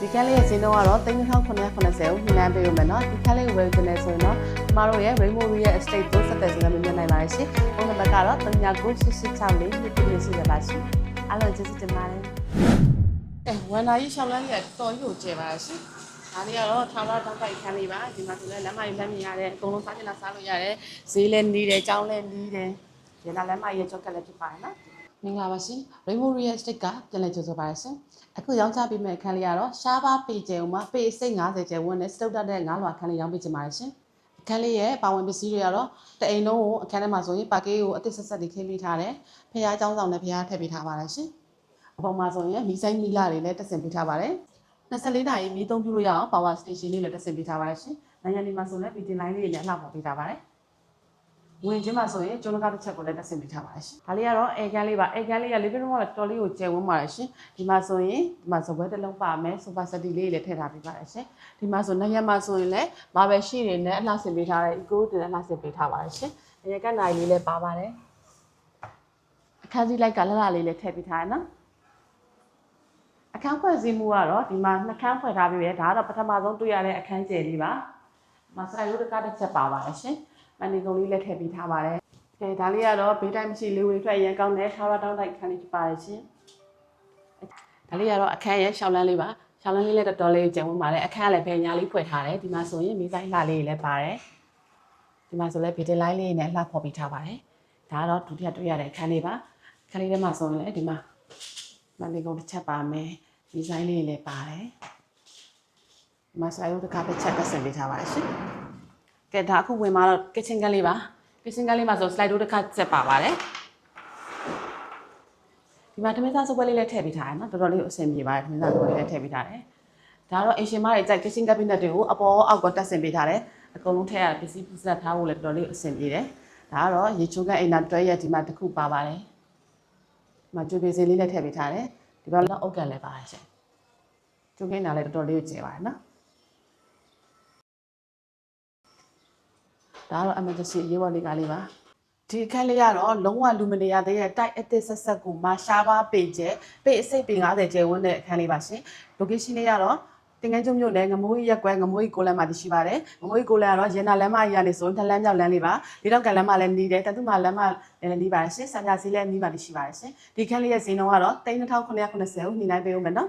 ဒီကလေးရဲ့ဈေးနှုန်းကတော့3990ကိုညှိနှိုင်းပေးရမယ်နော်ဒီကလေးကိုဝယ်တင်နေဆိုရင်တော့ကျမတို့ရဲ့ Rainbow Real Estate တို့ဆက်တဲ့စီကမြင်နိုင်ပါရှင်ဖုန်းနံပါတ်ကတော့399864လေးပြည့်စုံရပါရှင်အားလုံးကျေးဇူးတင်ပါတယ်ဝန်နာကြီးရှောင်းလန်းကြီးကတော်ကြီးကိုကျဲပါရှင်ဒါလေးကတော့ထောင်တော့တောက်ပိုက်ခန်းလေးပါဒီမှာဆိုလဲလမ်းမကြီးလမ်းမြင်ရတယ်အကုန်လုံးစားချင်တာစားလို့ရတယ်ဈေးလည်းနီးတယ်ကျောင်းလည်းနီးတယ်ဒီနာလမ်းမကြီးရဲ့ကြောက်ကလည်းဖြစ်ပါတယ်နော်မင်္ဂလာပါရှင် Rainbow Real Estate ကပြန်လည်ကြိုဆိုပါရစေအခုရောင်းချပေးမယ့်အခန်းလေးကတော့ရှားပါပေကျဲဥမှာပေစိတ်90ကျဲဝန်းနဲ့စတုတ်တက်တဲ့9လွာအခန်းလေးရောင်းပေးချင်ပါတယ်ရှင်အခန်းလေးရဲ့ပါဝင်ပစ္စည်းတွေကတော့တအိမ်လုံးကိုအခန်းထဲမှာဆိုရင်ပါကေးကိုအသစ်ဆက်ဆက်လေးခင်းပေးထားတယ်ဖျားเจ้าဆောင်နဲ့ဖျားထည့်ပေးထားပါတယ်ရှင်အပေါ်မှာဆိုရင်မီဆိုင်မီလာတွေလည်းတက်ဆင်ပေးထားပါတယ်24နာရီမီးသုံးပြလို့ရအောင် power station လေးလည်းတက်ဆင်ပေးထားပါတယ်ရှင်နိုင်ငံဒီမှာဆိုလည်း BT line လေးတွေလည်းအလှပေါ်ပေးထားပါတယ်ဝင်ချင်းမှာဆိုရင်ကျွန်းကားတစ်ချက်ကိုလည်းတက်ဆင်ပေးထားပါတယ်ရှင်ဒါလေးကတော့အဲကန်လေးပါအဲကန်လေးက living room ကတော်လေးကိုကျယ်ဝန်းပါတယ်ရှင်ဒီမှာဆိုရင်ဒီမှာဇပွဲတစ်လုံးပါမယ် sofa set လေးလည်းထည့်ထားပေးပါတယ်ရှင်ဒီမှာဆိုနိုင်ငံမှာဆိုရင်လည်း marble sheet တွေနဲ့အလှဆင်ပေးထားတဲ့ eco တွေနဲ့အလှဆင်ပေးထားပါတယ်ရှင်အရကနိုင်လေးလည်းပါပါတယ်အခန်းကြီးလိုက်ကလှလှလေးလည်းထည့်ပေးထားရနော်အခန်းဖွဲ့စည်းမှုကတော့ဒီမှာနှစ်ခန်းဖွဲ့ထားပြီးပဲဒါကတော့ပထမဆုံးတွေ့ရတဲ့အခန်းကျယ်လေးပါမဆာရိုးတစ်ခါတစ်ချက်ပါပါတယ်ရှင်မန်နီကုံလေးလည်းထည့်ပေးထားပါတယ်။ကဲဒါလေးကတော့ဘေးတိုင်းမရှိလေးဝေးထွက်ရန်ကောင်းတဲ့ထာဝရတောင်းတိုက်ခန်းလေးဖြစ်ပါတယ်ရှင်။ဒါလေးကတော့အခန်းရဲ့ရှောင်းလန်းလေးပါ။ရှောင်းလန်းလေးလည်းတော်တော်လေးကျန်ဝင်ပါတယ်။အခန်းကလည်းဘယ်ညာလေးဖွယ်ထားတယ်။ဒီမှာဆိုရင်မီးဆိုင်လှလေးလည်းပါတယ်။ဒီမှာဆိုလည်းဘေးတင်လိုင်းလေးနဲ့လှဖော်ပေးထားပါတယ်။ဒါကတော့ဒုတိယတွေ့ရတဲ့အခန်းလေးပါ။အခန်းလေးထဲမှာဆိုရင်လည်းဒီမှာမန်နီကုံတစ်ချက်ပါမယ်။မီးဆိုင်လေးလည်းပါတယ်။ဒီမှာဆာရိုးတစ်ခါတစ်ချက်ပတ်စင်ပေးထားပါတယ်ရှင်။ကဲဒါအခုဝင်มาတော့ kitchen ကလေးပါ kitchen ကလေးမှာဆို slide door တစ်ခါဆက်ပါပါတယ်ဒီမှာထမင်းစားစပွဲလေးလည်းထည့်ပေးထားတယ်နော်တော်တော်လေးအဆင်ပြေပါတယ်ထမင်းစားစပွဲလေးလည်းထည့်ပေးထားတယ်ဒါတော့အင်ရှင်မတွေကြိုက် kitchen cabinet တွေကိုအပေါ်အောက်ကတက်ဆင်ပေးထားတယ်အကုန်လုံးထည့်ရပစ္စည်းပစ္စည်းထားဖို့လည်းတော်တော်လေးအဆင်ပြေတယ်ဒါကတော့ရေချိုးကအိမ်နာတွဲရက်ဒီမှာတစ်ခုပါပါတယ်ဒီမှာကြိုးပေးစင်းလေးလည်းထည့်ပေးထားတယ်ဒီဘက်တော့အုတ်ကန်လည်းပါတယ်ရှင်ကြိုးကိန်းတာလည်းတော်တော်လေးကျယ်ပါတယ်နော်ဒါကတော့ emergency ရေးဝလေးကလေးပါဒီအခန်းလေးကတော့လုံးဝလူမနေရသေးတဲ့တိုက်အသစ်ဆက်ဆက်ကိုမာရှားပါပေကျဲပေအစိတ်ပေ90ကျယ်ဝန်းတဲ့အခန်းလေးပါရှင် location လေးကတော့တင်ငန်းကျုံမြို့နယ်ငမိုးကြီးရက်ကွဲငမိုးကြီးကိုလမ်းမှာတည်ရှိပါတယ်ငမိုးကြီးကိုလမ်းကတော့ရန်နာလမ်းမကြီးကနေဆိုရင်ထလမ်းမြောက်လမ်းလေးပါဒီတော့ကလမ်းမလည်းနီးတယ်တတုမလမ်းမလည်းနီးပါတယ်ရှင်စံပြစီလည်းနီးပါတည်ရှိပါတယ်ရှင်ဒီခန်းလေးရဲ့ဈေးနှုန်းကတော့3990ကိုညှိနှိုင်းပေးဦးမယ်နော်